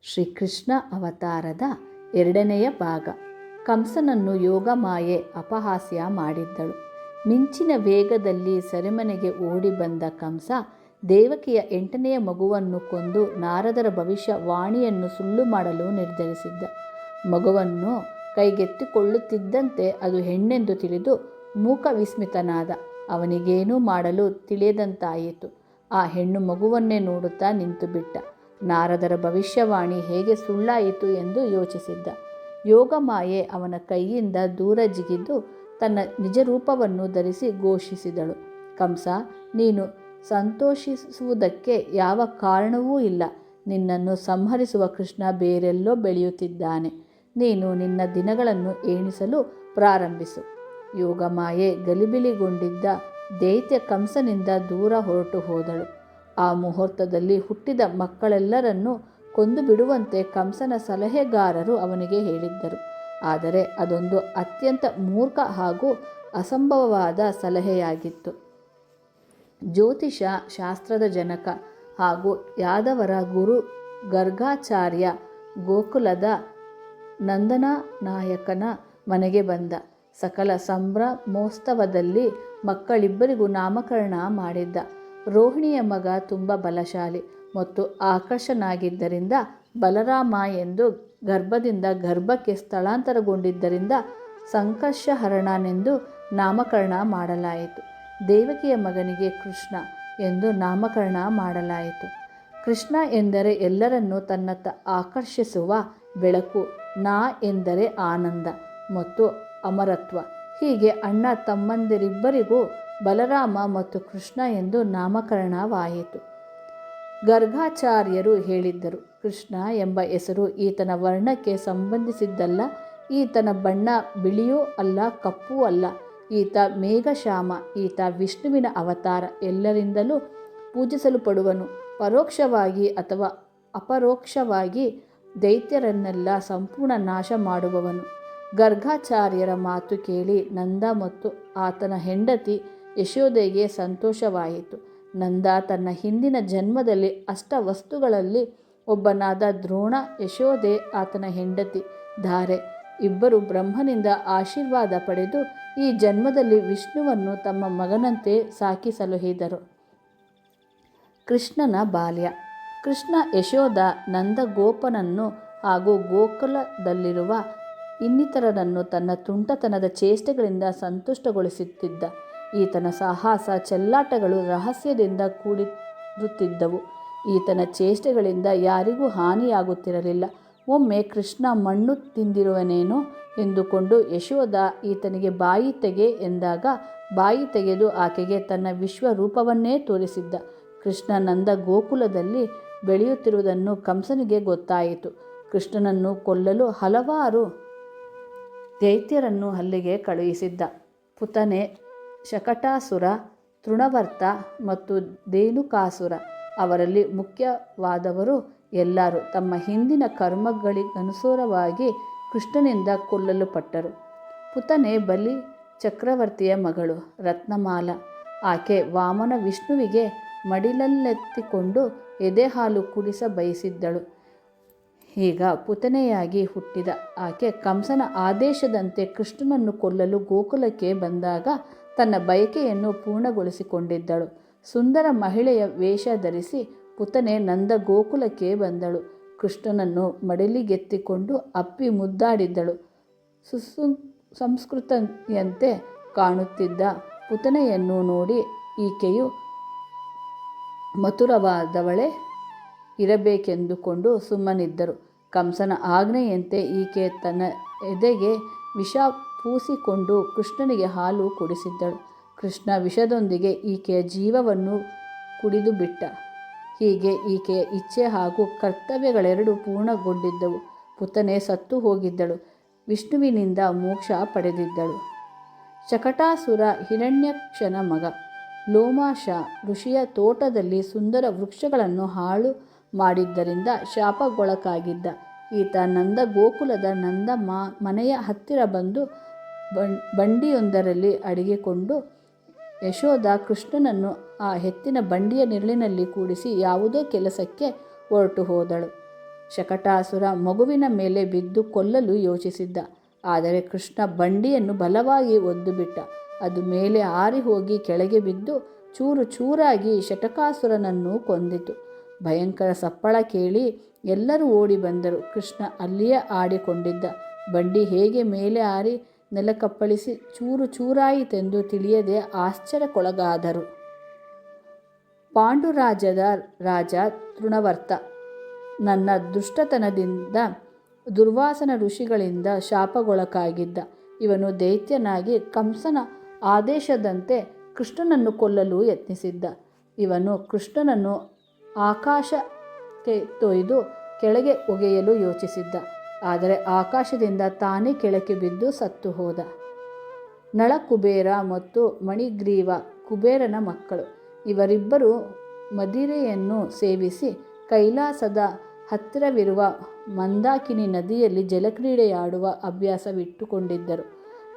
ಶ್ರೀಕೃಷ್ಣ ಅವತಾರದ 2ನೇ ಭಾಗ. ಕಂಸನನ್ನು ಯೋಗಮಾಯೆ ಅಪಹಾಸ್ಯ ಮಾಡಿದ್ದಳು. ಮಿಂಚಿನ ವೇಗದಲ್ಲಿ ಸೆರೆಮನೆಗೆ ಓಡಿ ಬಂದ ಕಂಸ ದೇವಕಿಯ 8ನೆಯ ಮಗುವನ್ನು ಕೊಂದು ನಾರದರ ಭವಿಷ್ಯವಾಣಿಯನ್ನು ಸುಳ್ಳು ಮಾಡಲು ನಿರ್ಧರಿಸಿದ್ದ. ಮಗುವನ್ನು ಕೈಗೆತ್ತಿಕೊಳ್ಳುತ್ತಿದ್ದಂತೆ ಅದು ಹೆಣ್ಣೆಂದು ತಿಳಿದು ಮೂಕ ವಿಸ್ಮಿತನಾದ. ಅವನಿಗೇನೂ ಮಾಡಲು ತಿಳಿಯದಂತಾಯಿತು. ಆ ಹೆಣ್ಣು ಮಗುವನ್ನೇ ನೋಡುತ್ತಾ ನಿಂತುಬಿಟ್ಟ. ನಾರದರ ಭವಿಷ್ಯವಾಣಿ ಹೇಗೆ ಸುಳ್ಳಾಯಿತು ಎಂದು ಯೋಚಿಸಿದ್ದ. ಯೋಗಮಾಯೆ ಅವನ ಕೈಯಿಂದ ದೂರ ಜಿಗಿದು ತನ್ನ ನಿಜರೂಪವನ್ನು ಧರಿಸಿ ಘೋಷಿಸಿದಳು, ಕಂಸ, ನೀನು ಸಂತೋಷಿಸುವುದಕ್ಕೆ ಯಾವ ಕಾರಣವೂ ಇಲ್ಲ. ನಿನ್ನನ್ನು ಸಂಹರಿಸುವ ಕೃಷ್ಣ ಬೇರೆಲ್ಲೋ ಬೆಳೆಯುತ್ತಿದ್ದಾನೆ. ನೀನು ನಿನ್ನ ದಿನಗಳನ್ನು ಎಣಿಸಲು ಪ್ರಾರಂಭಿಸು. ಯೋಗಮಾಯೆ ಗಲಿಬಿಲಿಗೊಂಡಿದ್ದ ದೈತ್ಯ ಕಂಸನಿಂದ ದೂರ ಹೊರಟು ಹೋದಳು. ಆ ಮುಹೂರ್ತದಲ್ಲಿ ಹುಟ್ಟಿದ ಮಕ್ಕಳೆಲ್ಲರನ್ನೂ ಕೊಂದು ಬಿಡುವಂತೆ ಕಂಸನ ಸಲಹೆಗಾರರು ಅವನಿಗೆ ಹೇಳಿದ್ದರು. ಆದರೆ ಅದೊಂದು ಅತ್ಯಂತ ಮೂರ್ಖ ಹಾಗೂ ಅಸಂಭವವಾದ ಸಲಹೆಯಾಗಿತ್ತು. ಜ್ಯೋತಿಷ ಶಾಸ್ತ್ರದ ಜನಕ ಹಾಗೂ ಯಾದವರ ಗುರು ಗರ್ಗಾಚಾರ್ಯ ಗೋಕುಲದ ನಂದನನಾಯಕನ ಮನೆಗೆ ಬಂದ. ಸಕಲ ಸಂಭ್ರಮೋತ್ಸವದಲ್ಲಿ ಮಕ್ಕಳಿಬ್ಬರಿಗೂ ನಾಮಕರಣ ಮಾಡಿದ್ದ. ರೋಹಿಣಿಯ ಮಗ ತುಂಬ ಬಲಶಾಲಿ ಮತ್ತು ಆಕರ್ಷನಾಗಿದ್ದರಿಂದ ಬಲರಾಮ ಎಂದು, ಗರ್ಭದಿಂದ ಗರ್ಭಕ್ಕೆ ಸ್ಥಳಾಂತರಗೊಂಡಿದ್ದರಿಂದ ಸಂಕರ್ಷಹರಣನೆಂದು ನಾಮಕರಣ ಮಾಡಲಾಯಿತು. ದೇವಕಿಯ ಮಗನಿಗೆ ಕೃಷ್ಣ ಎಂದು ನಾಮಕರಣ ಮಾಡಲಾಯಿತು. ಕೃಷ್ಣ ಎಂದರೆ ಎಲ್ಲರನ್ನೂ ತನ್ನತ್ತ ಆಕರ್ಷಿಸುವ ಬೆಳಕು, ನಾ ಎಂದರೆ ಆನಂದ ಮತ್ತು ಅಮರತ್ವ. ಹೀಗೆ ಅಣ್ಣ ತಮ್ಮಂದಿರಿಬ್ಬರಿಗೂ ಬಲರಾಮ ಮತ್ತು ಕೃಷ್ಣ ಎಂದು ನಾಮಕರಣವಾಯಿತು. ಗರ್ಗಾಚಾರ್ಯರು ಹೇಳಿದ್ದರು, ಕೃಷ್ಣ ಎಂಬ ಹೆಸರು ಈತನ ವರ್ಣಕ್ಕೆ ಸಂಬಂಧಿಸಿದ್ದಲ್ಲ. ಈತನ ಬಣ್ಣ ಬಿಳಿಯೂ ಅಲ್ಲ, ಕಪ್ಪೂ ಅಲ್ಲ. ಈತ ಮೇಘಶ್ಯಾಮ. ಈತ ವಿಷ್ಣುವಿನ ಅವತಾರ. ಎಲ್ಲರಿಂದಲೂ ಪೂಜಿಸಲ್ಪಡುವನು. ಪರೋಕ್ಷವಾಗಿ ಅಥವಾ ಅಪರೋಕ್ಷವಾಗಿ ದೈತ್ಯರನ್ನೆಲ್ಲ ಸಂಪೂರ್ಣ ನಾಶ ಮಾಡುವವನು. ಗರ್ಗಾಚಾರ್ಯರ ಮಾತು ಕೇಳಿ ನಂದ ಮತ್ತು ಆತನ ಹೆಂಡತಿ ಯಶೋದೆಗೆ ಸಂತೋಷವಾಯಿತು. ನಂದ ತನ್ನ ಹಿಂದಿನ ಜನ್ಮದಲ್ಲಿ ಅಷ್ಟವಸ್ತುಗಳಲ್ಲಿ ಒಬ್ಬನಾದ ದ್ರೋಣ, ಯಶೋದೆ ಆತನ ಹೆಂಡತಿ ಧಾರೆ ಇಬ್ಬರು ಬ್ರಹ್ಮನಿಂದ ಆಶೀರ್ವಾದ ಪಡೆದು ಈ ಜನ್ಮದಲ್ಲಿ ವಿಷ್ಣುವನ್ನು ತಮ್ಮ ಮಗನಂತೆ ಸಾಕಿ ಸಲಹಿದರು. ಕೃಷ್ಣನ ಬಾಲ್ಯ. ಕೃಷ್ಣ ಯಶೋದ ನಂದಗೋಪನನ್ನು ಹಾಗೂ ಗೋಕುಲದಲ್ಲಿರುವ ಇನ್ನಿತರರನ್ನು ತನ್ನ ತುಂಟತನದ ಚೇಷ್ಟೆಗಳಿಂದ ಸಂತುಷ್ಟಗೊಳಿಸುತ್ತಿದ್ದ. ಈತನ ಸಾಹಸ ಚೆಲ್ಲಾಟಗಳು ರಹಸ್ಯದಿಂದ ಕೂಡಿರುತ್ತಿದ್ದವು. ಈತನ ಚೇಷ್ಟೆಗಳಿಂದ ಯಾರಿಗೂ ಹಾನಿಯಾಗುತ್ತಿರಲಿಲ್ಲ. ಒಮ್ಮೆ ಕೃಷ್ಣ ಮಣ್ಣು ತಿಂದಿರುವನೇನೋ ಎಂದುಕೊಂಡು ಯಶೋದ ಈತನಿಗೆ ಬಾಯಿ ತೆಗೆ ಎಂದಾಗ ಬಾಯಿ ತೆಗೆದು ಆಕೆಗೆ ತನ್ನ ವಿಶ್ವರೂಪವನ್ನೇ ತೋರಿಸಿದ್ದ. ಕೃಷ್ಣ ನಂದ ಗೋಕುಲದಲ್ಲಿ ಬೆಳೆಯುತ್ತಿರುವುದನ್ನು ಕಂಸನಿಗೆ ಗೊತ್ತಾಯಿತು. ಕೃಷ್ಣನನ್ನು ಕೊಲ್ಲಲು ಹಲವಾರು ದೈತ್ಯರನ್ನು ಅಲ್ಲಿಗೆ ಕಳುಹಿಸಿದ್ದ. ಪುತನೆ, ಶಕಟಾಸುರ, ತೃಣವರ್ತ ಮತ್ತು ಧೇನುಕಾಸುರ ಅವರಲ್ಲಿ ಮುಖ್ಯವಾದವರು ಎಲ್ಲರೂ ತಮ್ಮ ಹಿಂದಿನ ಕರ್ಮಗಳಿಗನುಸಾರವಾಗಿ ಕೃಷ್ಣನಿಂದ ಕೊಲ್ಲಲ್ಪಟ್ಟರು. ಪುತನೆ ಬಲಿ ಚಕ್ರವರ್ತಿಯ ಮಗಳು ರತ್ನಮಾಲ. ಆಕೆ ವಾಮನ ವಿಷ್ಣುವಿಗೆ ಮಡಿಲಲ್ಲೆತ್ತಿಕೊಂಡು ಎದೆಹಾಲು ಕುಡಿಸ ಬಯಸಿದ್ದಳು. ಈಗ ಪುತನೆಯಾಗಿ ಹುಟ್ಟಿದ ಆಕೆ ಕಂಸನ ಆದೇಶದಂತೆ ಕೃಷ್ಣನನ್ನು ಕೊಲ್ಲಲು ಗೋಕುಲಕ್ಕೆ ಬಂದಾಗ ತನ್ನ ಬಯಕೆಯನ್ನು ಪೂರ್ಣಗೊಳಿಸಿಕೊಂಡಿದ್ದಳು. ಸುಂದರ ಮಹಿಳೆಯ ವೇಷ ಧರಿಸಿ ಪುತನೆ ನಂದ ಗೋಕುಲಕ್ಕೆ ಬಂದಳು. ಕೃಷ್ಣನನ್ನು ಮಡಿಲಿಗೆತ್ತಿಕೊಂಡು ಅಪ್ಪಿ ಮುದ್ದಾಡಿದ್ದಳು. ಸಂಸ್ಕೃತಿಯಂತೆ ಕಾಣುತ್ತಿದ್ದ ಪುತನೆಯನ್ನು ನೋಡಿ ಈಕೆಯು ಮಥುರವಾದವಳೇ ಇರಬೇಕೆಂದುಕೊಂಡು ಸುಮ್ಮನಿದ್ದರು. ಕಂಸನ ಆಜ್ಞೆಯಂತೆ ಈಕೆ ತನ್ನ ಎದೆಗೆ ವಿಷ ಪೂಸಿಕೊಂಡು ಕೃಷ್ಣನಿಗೆ ಹಾಲು ಕುಡಿಸಿದ್ದಳು. ಕೃಷ್ಣ ವಿಷದೊಂದಿಗೆ ಈಕೆಯ ಜೀವವನ್ನು ಕುಡಿದು ಬಿಟ್ಟ. ಹೀಗೆ ಈಕೆಯ ಇಚ್ಛೆ ಹಾಗೂ ಕರ್ತವ್ಯಗಳೆರಡೂ ಪೂರ್ಣಗೊಂಡಿದ್ದವು. ಪುತನೆ ಸತ್ತು ಹೋಗಿದ್ದಳು. ವಿಷ್ಣುವಿನಿಂದ ಮೋಕ್ಷ ಪಡೆದಿದ್ದಳು. ಶಕಟಾಸುರ ಹಿರಣ್ಯಾಕ್ಷನ ಮಗ. ಲೋಮಾಶ ಋಷಿಯ ತೋಟದಲ್ಲಿ ಸುಂದರ ವೃಕ್ಷಗಳನ್ನು ಹಾಳು ಮಾಡಿದ್ದರಿಂದ ಶಾಪಗೊಳಗಾಗಿದ್ದ. ಈತ ನಂದ ಗೋಕುಲದ ನಂದ ಮನೆಯ ಹತ್ತಿರ ಬಂದು ಬಂಡಿಯೊಂದರಲ್ಲಿ ಅಡಗಿಕೊಂಡು ಯಶೋದ ಕೃಷ್ಣನನ್ನು ಆ ಎತ್ತಿನ ಬಂಡಿಯ ನೆರಳಿನಲ್ಲಿ ಕೂಡಿಸಿ ಯಾವುದೋ ಕೆಲಸಕ್ಕೆ ಹೊರಟು ಹೋದಳು. ಶಕಟಾಸುರ ಮಗುವಿನ ಮೇಲೆ ಬಿದ್ದು ಕೊಲ್ಲಲು ಯೋಚಿಸಿದ್ದ. ಆದರೆ ಕೃಷ್ಣ ಬಂಡಿಯನ್ನು ಬಲವಾಗಿ ಒದ್ದುಬಿಟ್ಟ. ಅದು ಮೇಲೆ ಹಾರಿ ಹೋಗಿ ಕೆಳಗೆ ಬಿದ್ದು ಚೂರು ಚೂರಾಗಿ ಶಟಕಾಸುರನನ್ನು ಕೊಂದಿತು. ಭಯಂಕರ ಸಪ್ಪಳ ಕೇಳಿ ಎಲ್ಲರೂ ಓಡಿ ಬಂದರು. ಕೃಷ್ಣ ಅಲ್ಲಿಯೇ ಆಡಿಕೊಂಡಿದ್ದ ಬಂಡಿ ಹೇಗೆ ಮೇಲೆ ಹಾರಿ ನೆಲಕ್ಕಪ್ಪಳಿಸಿ ಚೂರು ಚೂರಾಯಿತೆಂದು ತಿಳಿಯದೆ ಆಶ್ಚರ್ಯಕ್ಕೊಳಗಾದರು. ಪಾಂಡುರಾಜ್ಯದ ರಾಜ ತೃಣವರ್ತ ನನ್ನ ದುಷ್ಟತನದಿಂದ ದುರ್ವಾಸನ ಋಷಿಗಳಿಂದ ಶಾಪಗೊಳಗಾಗಿದ್ದ. ಇವನು ದೈತ್ಯನಾಗಿ ಕಂಸನ ಆದೇಶದಂತೆ ಕೃಷ್ಣನನ್ನು ಕೊಲ್ಲಲು ಯತ್ನಿಸಿದ್ದ. ಇವನು ಕೃಷ್ಣನನ್ನು ಆಕಾಶಕ್ಕೆ ತೊಯ್ದು ಕೆಳಗೆ ಒಗೆಯಲು ಯೋಚಿಸಿದ್ದ. ಆದರೆ ಆಕಾಶದಿಂದ ತಾನೇ ಕೆಳಕ್ಕೆ ಬಿದ್ದು ಸತ್ತು ಹೋದ. ನಳಕುಬೇರ ಮತ್ತು ಮಣಿಗ್ರೀವ ಕುಬೇರನ ಮಕ್ಕಳು. ಇವರಿಬ್ಬರು ಮದಿರೆಯನ್ನು ಸೇವಿಸಿ ಕೈಲಾಸದ ಹತ್ತಿರವಿರುವ ಮಂದಾಕಿನಿ ನದಿಯಲ್ಲಿ ಜಲಕ್ರೀಡೆಯಾಡುವ ಅಭ್ಯಾಸವಿಟ್ಟುಕೊಂಡಿದ್ದರು.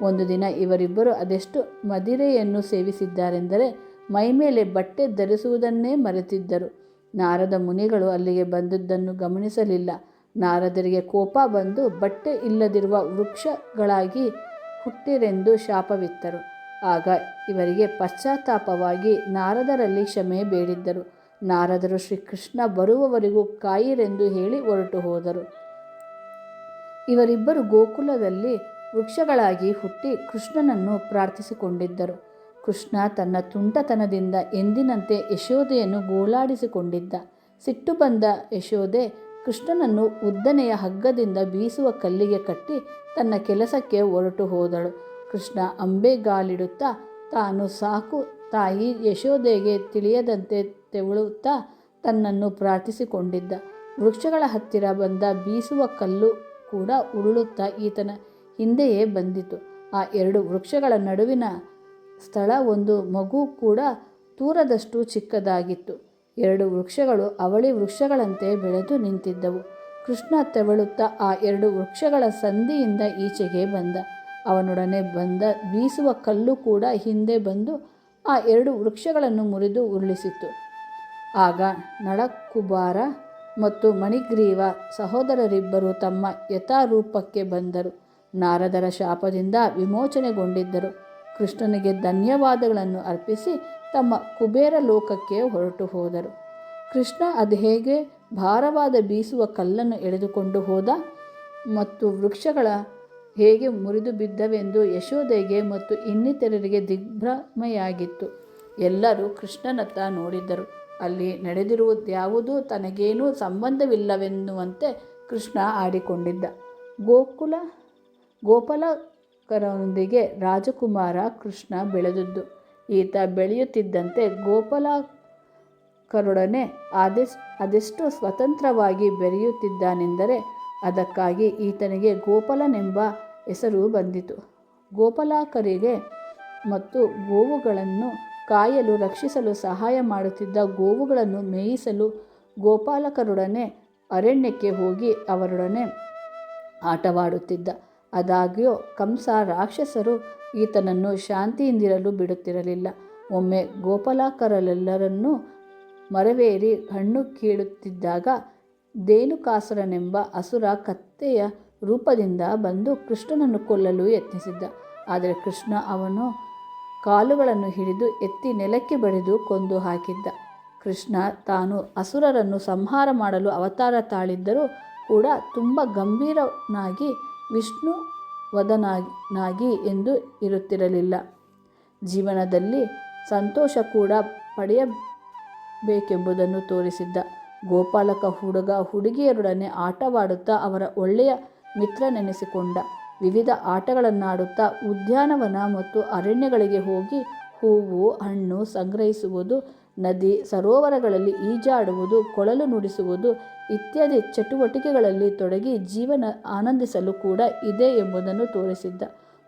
ಒಂದು ದಿನ ಇವರಿಬ್ಬರು ಅದೆಷ್ಟು ಮದಿರೆಯನ್ನು ಸೇವಿಸಿದ್ದಾರೆಂದರೆ ಮೈಮೇಲೆ ಬಟ್ಟೆ ಧರಿಸುವುದನ್ನೇ ಮರೆತಿದ್ದರು. ನಾರದ ಮುನಿಗಳು ಅಲ್ಲಿಗೆ ಬಂದದ್ದನ್ನು ಗಮನಿಸಲಿಲ್ಲ. ನಾರದರಿಗೆ ಕೋಪ ಬಂದು ಬಟ್ಟೆ ಇಲ್ಲದಿರುವ ವೃಕ್ಷಗಳಾಗಿ ಹುಟ್ಟಿರೆಂದು ಶಾಪವಿತ್ತರು. ಆಗ ಇವರಿಗೆ ಪಶ್ಚಾತ್ತಾಪವಾಗಿ ನಾರದರಲ್ಲಿ ಕ್ಷಮೆ ಬೇಡಿದ್ದರು. ನಾರದರು ಶ್ರೀಕೃಷ್ಣ ಬರುವವರೆಗೂ ಕಾಯಿರೆಂದು ಹೇಳಿ ಹೊರಟು ಹೋದರು. ಇವರಿಬ್ಬರು ಗೋಕುಲದಲ್ಲಿ ವೃಕ್ಷಗಳಾಗಿ ಹುಟ್ಟಿ ಕೃಷ್ಣನನ್ನು ಪ್ರಾರ್ಥಿಸಿಕೊಂಡಿದ್ದರು. ಕೃಷ್ಣ ತನ್ನ ತುಂಟತನದಿಂದ ಎಂದಿನಂತೆ ಯಶೋದೆಯನ್ನು ಗೋಳಾಡಿಸಿಕೊಂಡಿದ್ದ. ಸಿಟ್ಟು ಬಂದ ಯಶೋದೆ ಕೃಷ್ಣನನ್ನು ಉದ್ದನೆಯ ಹಗ್ಗದಿಂದ ಬೀಸುವ ಕಲ್ಲಿಗೆ ಕಟ್ಟಿ ತನ್ನ ಕೆಲಸಕ್ಕೆ ಹೊರಟು ಹೋದಳು. ಕೃಷ್ಣ ಅಂಬೆಗಾಲಿಡುತ್ತಾ ತಾನು ಸಾಕು ತಾಯಿ ಯಶೋದೆಗೆ ತಿಳಿಯದಂತೆ ತೆವಳುತ್ತಾ ತನ್ನನ್ನು ಪ್ರಾರ್ಥಿಸಿಕೊಂಡಿದ್ದ. ವೃಕ್ಷಗಳ ಹತ್ತಿರ ಬಂದ ಬೀಸುವ ಕಲ್ಲು ಕೂಡ ಉರುಳುತ್ತಾ ಈತನ ಹಿಂದೆಯೇ ಬಂದಿತು. ಆ ಎರಡು ವೃಕ್ಷಗಳ ನಡುವಿನ ಸ್ಥಳ ಒಂದು ಮಗು ಕೂಡ ತೂರದಷ್ಟು ಚಿಕ್ಕದಾಗಿತ್ತು. ಎರಡು ವೃಕ್ಷಗಳು ಅವಳಿ ವೃಕ್ಷಗಳಂತೆ ಬೆಳೆದು ನಿಂತಿದ್ದವು. ಕೃಷ್ಣ ತೆವಳುತ್ತಾ ಆ ಎರಡು ವೃಕ್ಷಗಳ ಸಂದಿಯಿಂದ ಈಚೆಗೆ ಬಂದ. ಅವನೊಡನೆ ಬಂದ ಬೀಸುವ ಕಲ್ಲು ಕೂಡ ಹಿಂದೆ ಬಂದು ಆ ಎರಡು ವೃಕ್ಷಗಳನ್ನು ಮುರಿದು ಉರುಳಿಸಿತು. ಆಗ ನಳಕುಬಾರ ಮತ್ತು ಮಣಿಗ್ರೀವ ಸಹೋದರರಿಬ್ಬರು ತಮ್ಮ ಯಥಾರೂಪಕ್ಕೆ ಬಂದರು. ನಾರದರ ಶಾಪದಿಂದ ವಿಮೋಚನೆಗೊಂಡಿದ್ದರು. ಕೃಷ್ಣನಿಗೆ ಧನ್ಯವಾದಗಳನ್ನು ಅರ್ಪಿಸಿ ತಮ್ಮ ಕುಬೇರ ಲೋಕಕ್ಕೆ ಹೊರಟು ಹೋದರು. ಕೃಷ್ಣ ಅದು ಹೇಗೆ ಭಾರವಾದ ಬೀಸುವ ಕಲ್ಲನ್ನು ಎಳೆದುಕೊಂಡು ಹೋದ ಮತ್ತು ವೃಕ್ಷಗಳ ಹೇಗೆ ಮುರಿದು ಬಿದ್ದವೆಂದು ಯಶೋದೆಗೆ ಮತ್ತು ಇನ್ನಿತರರಿಗೆ ದಿಗ್ಭ್ರಮೆಯಾಗಿತ್ತು. ಎಲ್ಲರೂ ಕೃಷ್ಣನತ್ತ ನೋಡಿದ್ದರು. ಅಲ್ಲಿ ನಡೆದಿರುವುದ್ಯಾವುದೂ ತನಗೇನೂ ಸಂಬಂಧವಿಲ್ಲವೆನ್ನುವಂತೆ ಕೃಷ್ಣ ಆಡಿಕೊಂಡಿದ್ದ. ಗೋಪಾಲಕರೊಂದಿಗೆ ರಾಜಕುಮಾರ ಕೃಷ್ಣ ಬೆಳೆದದ್ದು. ಈತ ಬೆಳೆಯುತ್ತಿದ್ದಂತೆ ಗೋಪಾಲಕರೊಡನೆ ಅದೆಷ್ಟು ಸ್ವತಂತ್ರವಾಗಿ ಬೆರೆಯುತ್ತಿದ್ದಾನೆಂದರೆ ಅದಕ್ಕಾಗಿ ಈತನಿಗೆ ಗೋಪಾಲನೆಂಬ ಹೆಸರು ಬಂದಿತು. ಗೋಪಾಲಕರಿಗೆ ಮತ್ತು ಗೋವುಗಳನ್ನು ಕಾಯಲು ರಕ್ಷಿಸಲು ಸಹಾಯ ಮಾಡುತ್ತಿದ್ದ ಗೋವುಗಳನ್ನು ಮೇಯಿಸಲು ಗೋಪಾಲಕರೊಡನೆ ಅರಣ್ಯಕ್ಕೆ ಹೋಗಿ ಅವರೊಡನೆ ಆಟವಾಡುತ್ತಿದ್ದ. ಆದಾಗ್ಯೂ ಕಂಸ ರಾಕ್ಷಸರು ಈತನನ್ನು ಶಾಂತಿಯಿಂದಿರಲು ಬಿಡುತ್ತಿರಲಿಲ್ಲ. ಒಮ್ಮೆ ಗೋಪಾಲಕರೆಲ್ಲರನ್ನೂ ಮರವೇರಿ ಹಣ್ಣು ಕೀಳುತ್ತಿದ್ದಾಗ ಧೇನುಕಾಸುರನೆಂಬ ಅಸುರ ಕತ್ತೆಯ ರೂಪದಿಂದ ಬಂದು ಕೃಷ್ಣನನ್ನು ಕೊಲ್ಲಲು ಯತ್ನಿಸಿದ್ದ. ಆದರೆ ಕೃಷ್ಣ ಅವನ ಕಾಲುಗಳನ್ನು ಹಿಡಿದು ಎತ್ತಿ ನೆಲಕ್ಕೆ ಬಡಿದು ಕೊಂದು ಹಾಕಿದ್ದ. ಕೃಷ್ಣ ತಾನು ಅಸುರರನ್ನು ಸಂಹಾರ ಮಾಡಲು ಅವತಾರ ತಾಳಿದ್ದರೂ ಕೂಡ ತುಂಬ ಗಂಭೀರನಾಗಿ ವಿಷ್ಣುವದನಾಗಿ ಎಂದು ಇರುತ್ತಿರಲಿಲ್ಲ. ಜೀವನದಲ್ಲಿ ಸಂತೋಷ ಕೂಡ ಪಡೆಯಬೇಕೆಂಬುದನ್ನು ತೋರಿಸಿದ್ದ. ಗೋಪಾಲಕ ಹುಡುಗ ಹುಡುಗಿಯರೊಡನೆ ಆಟವಾಡುತ್ತಾ ಅವರ ಒಳ್ಳೆಯ ಮಿತ್ರನೆನಿಸಿಕೊಂಡ. ವಿವಿಧ ಆಟಗಳನ್ನಾಡುತ್ತಾ ಉದ್ಯಾನವನ ಮತ್ತು ಅರಣ್ಯಗಳಿಗೆ ಹೋಗಿ ಹೂವು ಹಣ್ಣು ಸಂಗ್ರಹಿಸುವುದು, ನದಿ ಸರೋವರಗಳಲ್ಲಿ ಈಜಾಡುವುದು, ಕೊಳಲು ನುಡಿಸುವುದು ಇತ್ಯಾದಿ ಚಟುವಟಿಕೆಗಳಲ್ಲಿ ತೊಡಗಿ ಜೀವನ ಆನಂದಿಸಲು ಕೂಡ ಇದೆ ಎಂಬುದನ್ನು ತೋರಿಸಿದ್ದ.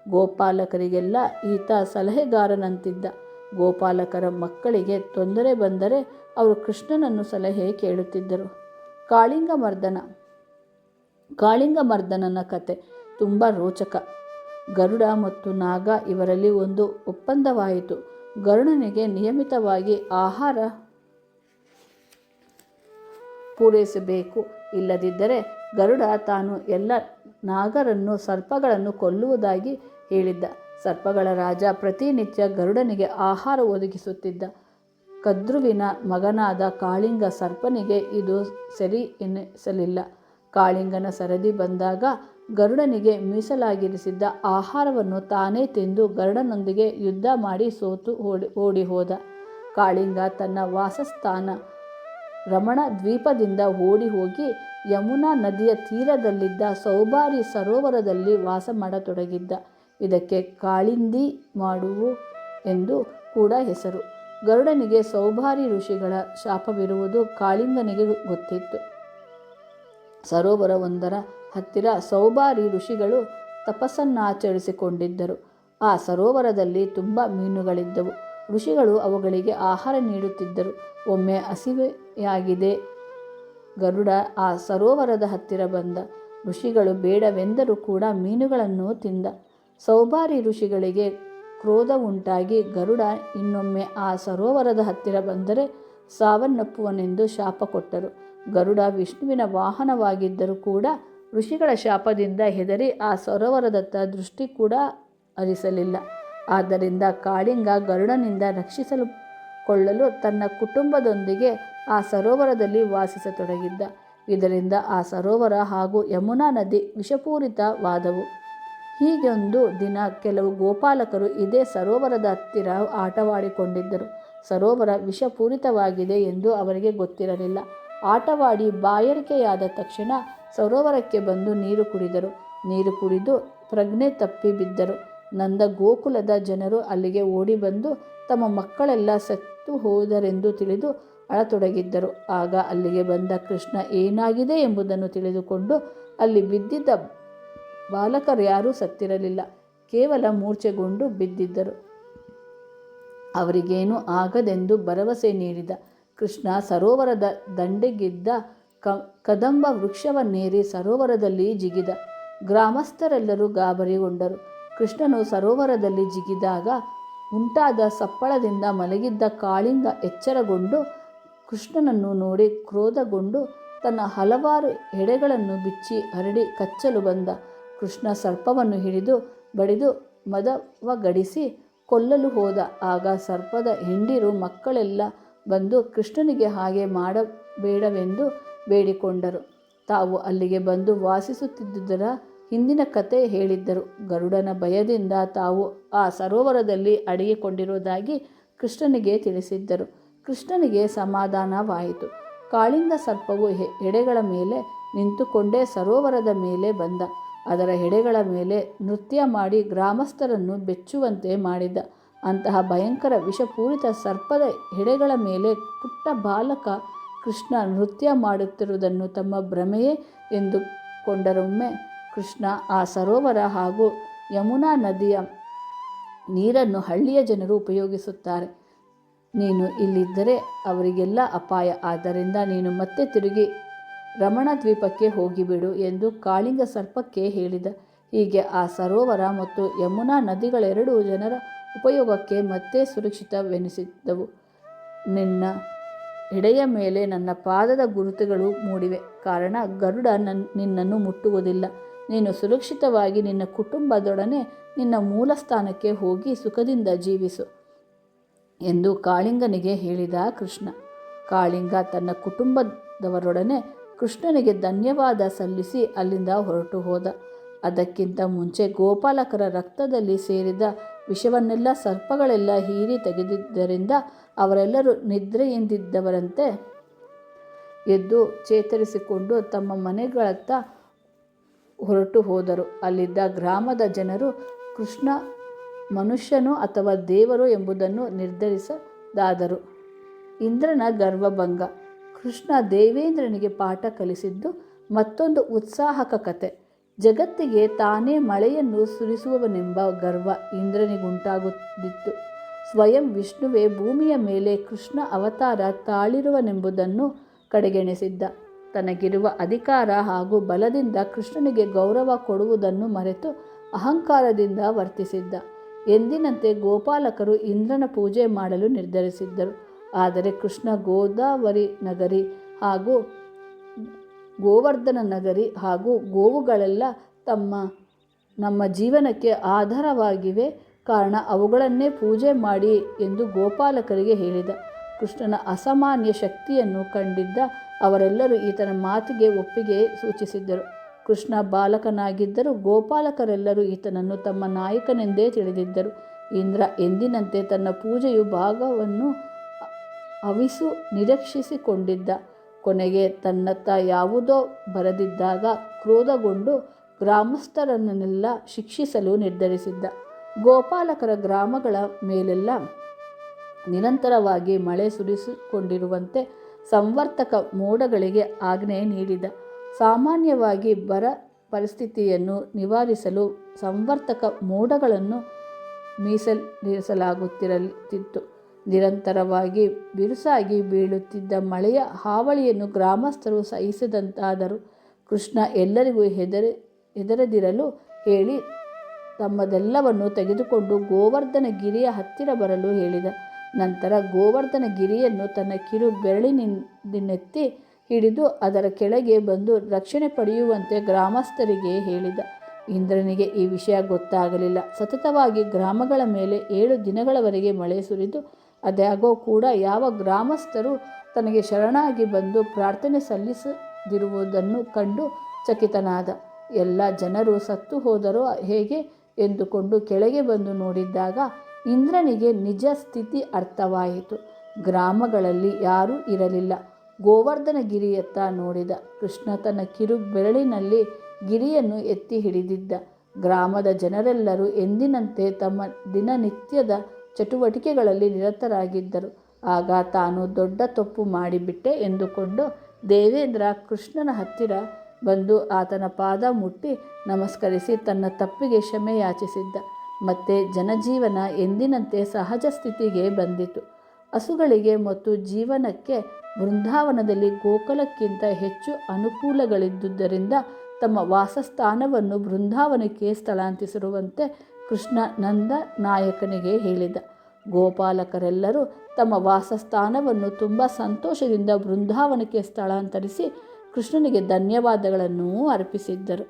ಗೋಪಾಲಕರಿಗೆಲ್ಲ ಈತ ಸಲಹೆಗಾರನಂತಿದ್ದ. ಗೋಪಾಲಕರ ಮಕ್ಕಳಿಗೆ ತೊಂದರೆ ಬಂದರೆ ಅವರು ಕೃಷ್ಣನನ್ನು ಸಲಹೆ ಕೇಳುತ್ತಿದ್ದರು. ಕಾಳಿಂಗಮರ್ದನನ ಕತೆ ತುಂಬ ರೋಚಕ. ಗರುಡ ಮತ್ತು ನಾಗ ಇವರಲ್ಲಿ ಒಂದು ಒಪ್ಪಂದವಾಯಿತು. ಗರುಡನಿಗೆ ನಿಯಮಿತವಾಗಿ ಆಹಾರ ಪೂರೈಸಬೇಕು ಇಲ್ಲದಿದ್ದರೆ ಗರುಡ ತಾನು ಎಲ್ಲ ನಾಗರನ್ನು ಸರ್ಪಗಳನ್ನು ಕೊಲ್ಲುವುದಾಗಿ ಹೇಳಿದ್ದ. ಸರ್ಪಗಳ ರಾಜ ಪ್ರತಿನಿತ್ಯ ಗರುಡನಿಗೆ ಆಹಾರ ಒದಗಿಸುತ್ತಿದ್ದ. ಕದ್ರುವಿನ ಮಗನಾದ ಕಾಳಿಂಗ ಸರ್ಪನಿಗೆ ಇದು ಸರಿ ಎನಿಸಲಿಲ್ಲ. ಕಾಳಿಂಗನ ಸರದಿ ಬಂದಾಗ ಗರುಡನಿಗೆ ಮೀಸಲಾಗಿರಿಸಿದ್ದ ಆಹಾರವನ್ನು ತಾನೇ ತಿಂದು ಗರುಡನೊಂದಿಗೆ ಯುದ್ಧ ಮಾಡಿ ಸೋತು ಓಡಿ ಹೋದ. ಕಾಳಿಂಗ ತನ್ನ ವಾಸಸ್ಥಾನ ರಮಣ ದ್ವೀಪದಿಂದ ಓಡಿ ಹೋಗಿ ಯಮುನಾ ನದಿಯ ತೀರದಲ್ಲಿದ್ದ ಸೌಬಾರಿ ಸರೋವರದಲ್ಲಿ ವಾಸ ಮಾಡತೊಡಗಿದ್ದ. ಇದಕ್ಕೆ ಕಾಳಿಂದಿ ಮಾಡುವು ಎಂದು ಕೂಡ ಹೆಸರು. ಗರುಡನಿಗೆ ಸೌಬಾರಿ ಋಷಿಗಳ ಶಾಪವಿರುವುದು ಕಾಳಿಂಗನಿಗೆ ಗೊತ್ತಿತ್ತು. ಸರೋವರವೊಂದರ ಹತ್ತಿರ ಸೌಬಾರಿ ಋಷಿಗಳು ತಪಸ್ಸನ್ನಾಚರಿಸಿಕೊಂಡಿದ್ದರು. ಆ ಸರೋವರದಲ್ಲಿ ತುಂಬ ಮೀನುಗಳಿದ್ದವು. ಋಷಿಗಳು ಅವುಗಳಿಗೆ ಆಹಾರ ನೀಡುತ್ತಿದ್ದರು. ಒಮ್ಮೆ ಹಸಿವೆಯಾಗಿದೆ. ಗರುಡ ಆ ಸರೋವರದ ಹತ್ತಿರ ಬಂದ. ಋಷಿಗಳು ಬೇಡವೆಂದರೂ ಕೂಡ ಮೀನುಗಳನ್ನು ತಿಂದ. ಸೌಬಾರಿ ಋಷಿಗಳಿಗೆ ಕ್ರೋಧ ಉಂಟಾಗಿ ಗರುಡ ಇನ್ನೊಮ್ಮೆ ಆ ಸರೋವರದ ಹತ್ತಿರ ಬಂದರೆ ಸಾವನ್ನಪ್ಪುವನೆಂದು ಶಾಪ ಕೊಟ್ಟರು. ಗರುಡ ವಿಷ್ಣುವಿನ ವಾಹನವಾಗಿದ್ದರೂ ಕೂಡ ಋಷಿಗಳ ಶಾಪದಿಂದ ಹೆದರಿ ಆ ಸರೋವರದತ್ತ ದೃಷ್ಟಿ ಕೂಡ ಹರಿಸಲಿಲ್ಲ. ಆದ್ದರಿಂದ ಕಾಳಿಂಗ ಗರುಡನಿಂದ ರಕ್ಷಿಸಿಕೊಳ್ಳಲು ತನ್ನ ಕುಟುಂಬದೊಂದಿಗೆ ಆ ಸರೋವರದಲ್ಲಿ ವಾಸಿಸತೊಡಗಿದ್ದ. ಇದರಿಂದ ಆ ಸರೋವರ ಹಾಗೂ ಯಮುನಾ ನದಿ ವಿಷಪೂರಿತವಾದವು. ಹೀಗೊಂದು ದಿನ ಕೆಲವು ಗೋಪಾಲಕರು ಇದೇ ಸರೋವರದ ಹತ್ತಿರ ಆಟವಾಡಿಕೊಂಡಿದ್ದರು. ಸರೋವರ ವಿಷಪೂರಿತವಾಗಿದೆ ಎಂದು ಅವರಿಗೆ ಗೊತ್ತಿರಲಿಲ್ಲ. ಆಟವಾಡಿ ಬಾಯಾರಿಕೆಯಾದ ತಕ್ಷಣ ಸರೋವರಕ್ಕೆ ಬಂದು ನೀರು ಕುಡಿದರು. ನೀರು ಕುಡಿದು ಪ್ರಜ್ಞೆ ತಪ್ಪಿ ಬಿದ್ದರು. ನಂದ ಗೋಕುಲದ ಜನರು ಅಲ್ಲಿಗೆ ಓಡಿ ಬಂದು ತಮ್ಮ ಮಕ್ಕಳೆಲ್ಲ ಸತ್ತು ಹೋದರೆಂದು ತಿಳಿದು ಅಳತೊಡಗಿದ್ದರು. ಆಗ ಅಲ್ಲಿಗೆ ಬಂದ ಕೃಷ್ಣ ಏನಾಗಿದೆ ಎಂಬುದನ್ನು ತಿಳಿದುಕೊಂಡು ಅಲ್ಲಿ ಬಿದ್ದಿದ್ದ ಬಾಲಕರ್ಯಾರೂ ಸತ್ತಿರಲಿಲ್ಲ, ಕೇವಲ ಮೂರ್ಛೆಗೊಂಡು ಬಿದ್ದಿದ್ದರು. ಅವರಿಗೇನೂ ಆಗದೆಂದು ಭರವಸೆ ನೀಡಿದ ಕೃಷ್ಣ ಸರೋವರದ ದಂಡೆಗಿದ್ದ ಕದಂಬ ವೃಕ್ಷವನ್ನೇರಿ ಸರೋವರದಲ್ಲಿ ಜಿಗಿದ. ಗ್ರಾಮಸ್ಥರೆಲ್ಲರೂ ಗಾಬರಿಗೊಂಡರು. ಕೃಷ್ಣನು ಸರೋವರದಲ್ಲಿ ಜಿಗಿದಾಗ ಉಂಟಾದ ಸಪ್ಪಳದಿಂದ ಮಲಗಿದ್ದ ಕಾಳಿಂಗ ಎಚ್ಚರಗೊಂಡು ಕೃಷ್ಣನನ್ನು ನೋಡಿ ಕ್ರೋಧಗೊಂಡು ತನ್ನ ಹಲವಾರು ಹೆಡೆಗಳನ್ನು ಬಿಚ್ಚಿ ಹರಡಿ ಕಚ್ಚಲು ಬಂದ. ಕೃಷ್ಣ ಸರ್ಪವನ್ನು ಹಿಡಿದು ಬಡಿದು ಮದವಗಡಿಸಿ ಕೊಲ್ಲಲು ಹೋದ. ಆಗ ಸರ್ಪದ ಹೆಂಡಿರು ಮಕ್ಕಳೆಲ್ಲ ಬಂದು ಕೃಷ್ಣನಿಗೆ ಹಾಗೆ ಮಾಡಬೇಡವೆಂದು ಬೇಡಿಕೊಂಡರು. ತಾವು ಅಲ್ಲಿಗೆ ಬಂದು ವಾಸಿಸುತ್ತಿದ್ದುದರ ಹಿಂದಿನ ಕತೆ ಹೇಳಿದ್ದರು. ಗರುಡನ ಭಯದಿಂದ ತಾವು ಆ ಸರೋವರದಲ್ಲಿ ಅಡಗಿಕೊಂಡಿರುವುದಾಗಿ ಕೃಷ್ಣನಿಗೆ ತಿಳಿಸಿದ್ದರು. ಕೃಷ್ಣನಿಗೆ ಸಮಾಧಾನವಾಯಿತು. ಕಾಳಿಂಗ ಸರ್ಪವು ಹೆಡೆಗಳ ಮೇಲೆ ನಿಂತುಕೊಂಡೇ ಸರೋವರದ ಮೇಲೆ ಬಂದ. ಅದರ ಹೆಡೆಗಳ ಮೇಲೆ ನೃತ್ಯ ಮಾಡಿ ಗ್ರಾಮಸ್ಥರನ್ನು ಬೆಚ್ಚುವಂತೆ ಮಾಡಿದ. ಅಂತಹ ಭಯಂಕರ ವಿಷಪೂರಿತ ಸರ್ಪದ ಹೆಡೆಗಳ ಮೇಲೆ ಪುಟ್ಟ ಬಾಲಕ ಕೃಷ್ಣ ನೃತ್ಯ ಮಾಡುತ್ತಿರುವುದನ್ನು ತಮ್ಮ ಭ್ರಮೆಯೇ ಎಂದುಕೊಂಡರೊಮ್ಮೆ. ಕೃಷ್ಣ ಆ ಸರೋವರ ಹಾಗೂ ಯಮುನಾ ನದಿಯ ನೀರನ್ನು ಹಳ್ಳಿಯ ಜನರು ಉಪಯೋಗಿಸುತ್ತಾರೆ. ನೀನು ಇಲ್ಲಿದ್ದರೆ ಅವರಿಗೆಲ್ಲ ಅಪಾಯ. ಆದ್ದರಿಂದ ನೀನು ಮತ್ತೆ ತಿರುಗಿ ರಮಣ ದ್ವೀಪಕ್ಕೆ ಹೋಗಿಬಿಡು ಎಂದು ಕಾಳಿಂಗ ಸರ್ಪಕ್ಕೆ ಹೇಳಿದ. ಹೀಗೆ ಆ ಸರೋವರ ಮತ್ತು ಯಮುನಾ ನದಿಗಳೆರಡೂ ಜನರ ಉಪಯೋಗಕ್ಕೆ ಮತ್ತೆ ಸುರಕ್ಷಿತವೆನಿಸಿದವು. ನಿನ್ನ ಎಡೆಯ ಮೇಲೆ ನನ್ನ ಪಾದದ ಗುರುತುಗಳು ಮೂಡಿವೆ. ಕಾರಣ ಗರುಡ ನಿನ್ನನ್ನು ಮುಟ್ಟುವುದಿಲ್ಲ. ನೀನು ಸುರಕ್ಷಿತವಾಗಿ ನಿನ್ನ ಕುಟುಂಬದೊಡನೆ ನಿನ್ನ ಮೂಲ ಸ್ಥಾನಕ್ಕೆ ಹೋಗಿ ಸುಖದಿಂದ ಜೀವಿಸು ಎಂದು ಕಾಳಿಂಗನಿಗೆ ಹೇಳಿದ ಕೃಷ್ಣ. ಕಾಳಿಂಗ ತನ್ನ ಕುಟುಂಬದವರೊಡನೆ ಕೃಷ್ಣನಿಗೆ ಧನ್ಯವಾದ ಸಲ್ಲಿಸಿ ಅಲ್ಲಿಂದ ಹೊರಟು ಹೋದ. ಅದಕ್ಕಿಂತ ಮುಂಚೆ ಗೋಪಾಲಕರ ರಕ್ತದಲ್ಲಿ ಸೇರಿದ ವಿಷವನ್ನೆಲ್ಲ ಸರ್ಪಗಳೆಲ್ಲ ಹೀರಿ ತೆಗೆದಿದ್ದರಿಂದ ಅವರೆಲ್ಲರೂ ನಿದ್ರೆಯಿಂದಿದ್ದವರಂತೆ ಎದ್ದು ಚೇತರಿಸಿಕೊಂಡು ತಮ್ಮ ಮನೆಗಳತ್ತ ಹೊರಟು ಹೋದರು. ಅಲ್ಲಿದ್ದ ಗ್ರಾಮದ ಜನರು ಕೃಷ್ಣ ಮನುಷ್ಯನೋ ಅಥವಾ ದೇವರು ಎಂಬುದನ್ನು ನಿರ್ಧರಿಸದಾದರು. ಇಂದ್ರನ ಗರ್ವಭಂಗ. ಕೃಷ್ಣ ದೇವೇಂದ್ರನಿಗೆ ಪಾಠ ಕಲಿಸಿದ್ದು ಮತ್ತೊಂದು ಉತ್ಸಾಹಕ ಕತೆ. ಜಗತ್ತಿಗೆ ತಾನೇ ಮಳೆಯನ್ನು ಸುರಿಸುವವನೆಂಬ ಗರ್ವ ಇಂದ್ರನಿಗುಂಟಾಗುತ್ತಿತ್ತು. ಸ್ವಯಂ ವಿಷ್ಣುವೇ ಭೂಮಿಯ ಮೇಲೆ ಕೃಷ್ಣ ಅವತಾರ ತಾಳಿರುವನೆಂಬುದನ್ನು ಕಡೆಗಣಿಸಿದ್ದ. ತನಗಿರುವ ಅಧಿಕಾರ ಹಾಗೂ ಬಲದಿಂದ ಕೃಷ್ಣನಿಗೆ ಗೌರವ ಕೊಡುವುದನ್ನು ಮರೆತು ಅಹಂಕಾರದಿಂದ ವರ್ತಿಸಿದ್ದ. ಎಂದಿನಂತೆ ಗೋಪಾಲಕರು ಇಂದ್ರನ ಪೂಜೆ ಮಾಡಲು ನಿರ್ಧರಿಸಿದ್ದರು. ಆದರೆ ಕೃಷ್ಣ ಗೋದಾವರಿ ನಗರಿ ಹಾಗೂ ಗೋವರ್ಧನ ನಗರಿ ಹಾಗೂ ಗೋವುಗಳೆಲ್ಲ ನಮ್ಮ ಜೀವನಕ್ಕೆ ಆಧಾರವಾಗಿವೆ, ಕಾರಣ ಅವುಗಳನ್ನೇ ಪೂಜೆ ಮಾಡಿ ಎಂದು ಗೋಪಾಲಕರಿಗೆ ಹೇಳಿದ. ಕೃಷ್ಣನ ಅಸಾಮಾನ್ಯ ಶಕ್ತಿಯನ್ನು ಕಂಡಿದ್ದ ಅವರೆಲ್ಲರೂ ಈತನ ಮಾತಿಗೆ ಒಪ್ಪಿಗೆ ಸೂಚಿಸಿದ್ದರು. ಕೃಷ್ಣ ಬಾಲಕನಾಗಿದ್ದರೂ ಗೋಪಾಲಕರೆಲ್ಲರೂ ಈತನನ್ನು ತಮ್ಮ ನಾಯಕನೆಂದೇ ತಿಳಿದಿದ್ದರು. ಇಂದ್ರ ಎಂದಿನಂತೆ ತನ್ನ ಪೂಜೆಯ ಭಾಗವನ್ನು ಹವಿಸು ನಿರೀಕ್ಷಿಸಿಕೊಂಡಿದ್ದ. ಕೊನೆಗೆ ತನ್ನತ್ತ ಯಾವುದೋ ಬರದಿದ್ದಾಗ ಕ್ರೋಧಗೊಂಡು ಗ್ರಾಮಸ್ಥರನ್ನೆಲ್ಲ ಶಿಕ್ಷಿಸಲು ನಿರ್ಧರಿಸಿದ್ದ. ಗೋಪಾಲಕರ ಗ್ರಾಮಗಳ ಮೇಲೆಲ್ಲ ನಿರಂತರವಾಗಿ ಮಳೆ ಸುರಿಸಿಕೊಂಡಿರುವಂತೆ ಸಂವರ್ತಕ ಮೋಡಗಳಿಗೆ ಆಜ್ಞೆ ನೀಡಿದ. ಸಾಮಾನ್ಯವಾಗಿ ಬರ ಪರಿಸ್ಥಿತಿಯನ್ನು ನಿವಾರಿಸಲು ಸಂವರ್ತಕ ಮೋಡಗಳನ್ನು ಮೀಸಲಿರಿಸಲಾಗುತ್ತಿತ್ತು. ನಿರಂತರವಾಗಿ ಬಿರುಸಾಗಿ ಬೀಳುತ್ತಿದ್ದ ಮಳೆಯ ಹಾವಳಿಯನ್ನು ಗ್ರಾಮಸ್ಥರು ಸಹಿಸದಂತಾದರು. ಕೃಷ್ಣ ಎಲ್ಲರಿಗೂ ಹೆದರದಿರಲು ಹೇಳಿ ತಮ್ಮದೆಲ್ಲವನ್ನು ತೆಗೆದುಕೊಂಡು ಗೋವರ್ಧನ ಗಿರಿಯ ಹತ್ತಿರ ಬರಲು ಹೇಳಿದ. ನಂತರ ಗೋವರ್ಧನ ಗಿರಿಯನ್ನು ತನ್ನ ಕಿರು ಬೆರಳಿನೆತ್ತಿ ಹಿಡಿದು ಅದರ ಕೆಳಗೆ ಬಂದು ರಕ್ಷಣೆ ಪಡೆಯುವಂತೆ ಗ್ರಾಮಸ್ಥರಿಗೆ ಹೇಳಿದ. ಇಂದ್ರನಿಗೆ ಈ ವಿಷಯ ಗೊತ್ತಾಗಲಿಲ್ಲ. ಸತತವಾಗಿ ಗ್ರಾಮಗಳ ಮೇಲೆ 7 ದಿನಗಳವರೆಗೆ ಮಳೆ ಸುರಿದು ಅದಾಗೋ ಕೂಡ ಯಾವ ಗ್ರಾಮಸ್ಥರು ತನಗೆ ಶರಣಾಗಿ ಬಂದು ಪ್ರಾರ್ಥನೆ ಸಲ್ಲಿಸದಿರುವುದನ್ನು ಕಂಡು ಚಕಿತನಾದ. ಎಲ್ಲ ಜನರು ಸತ್ತು ಹೋದರೋ ಹೇಗೆ ಎಂದುಕೊಂಡು ಕೆಳಗೆ ಬಂದು ನೋಡಿದಾಗ ಇಂದ್ರನಿಗೆ ನಿಜ ಸ್ಥಿತಿ ಅರ್ಥವಾಯಿತು. ಗ್ರಾಮಗಳಲ್ಲಿ ಯಾರೂ ಇರಲಿಲ್ಲ. ಗೋವರ್ಧನ ಗಿರಿಯತ್ತ ನೋಡಿದ. ಕೃಷ್ಣ ತನ್ನ ಕಿರು ಬೆರಳಿನಲ್ಲಿ ಗಿರಿಯನ್ನು ಎತ್ತಿ ಹಿಡಿದಿದ್ದ. ಗ್ರಾಮದ ಜನರೆಲ್ಲರೂ ಎಂದಿನಂತೆ ತಮ್ಮ ದಿನನಿತ್ಯದ ಚಟುವಟಿಕೆಗಳಲ್ಲಿ ನಿರತರಾಗಿದ್ದರು. ಆಗ ತಾನು ದೊಡ್ಡ ತಪ್ಪು ಮಾಡಿಬಿಟ್ಟೆ ಎಂದುಕೊಂಡು ದೇವೇಂದ್ರ ಕೃಷ್ಣನ ಹತ್ತಿರ ಬಂದು ಆತನ ಪಾದ ಮುಟ್ಟಿ ನಮಸ್ಕರಿಸಿ ತನ್ನ ತಪ್ಪಿಗೆ ಕ್ಷಮೆ ಯಾಚಿಸಿದ್ದ. ಮತ್ತೆ ಜನಜೀವನ ಎಂದಿನಂತೆ ಸಹಜ ಸ್ಥಿತಿಗೆ ಬಂದಿತು. ಹಸುಗಳಿಗೆ ಮತ್ತು ಜೀವನಕ್ಕೆ ಬೃಂದಾವನದಲ್ಲಿ ಗೋಕುಲಕ್ಕಿಂತ ಹೆಚ್ಚು ಅನುಕೂಲಗಳಿದ್ದುದರಿಂದ ತಮ್ಮ ವಾಸಸ್ಥಾನವನ್ನು ಬೃಂದಾವನಕ್ಕೆ ಸ್ಥಳಾಂತರಿಸಿರುವಂತೆ ಕೃಷ್ಣ ನಂದ ನಾಯಕನಿಗೆ ಹೇಳಿದ. ಗೋಪಾಲಕರೆಲ್ಲರೂ ತಮ್ಮ ವಾಸಸ್ಥಾನವನ್ನು ತುಂಬ ಸಂತೋಷದಿಂದ ಬೃಂದಾವನಕ್ಕೆ ಸ್ಥಳಾಂತರಿಸಿ ಕೃಷ್ಣನಿಗೆ ಧನ್ಯವಾದಗಳನ್ನು ಅರ್ಪಿಸಿದ್ದರು.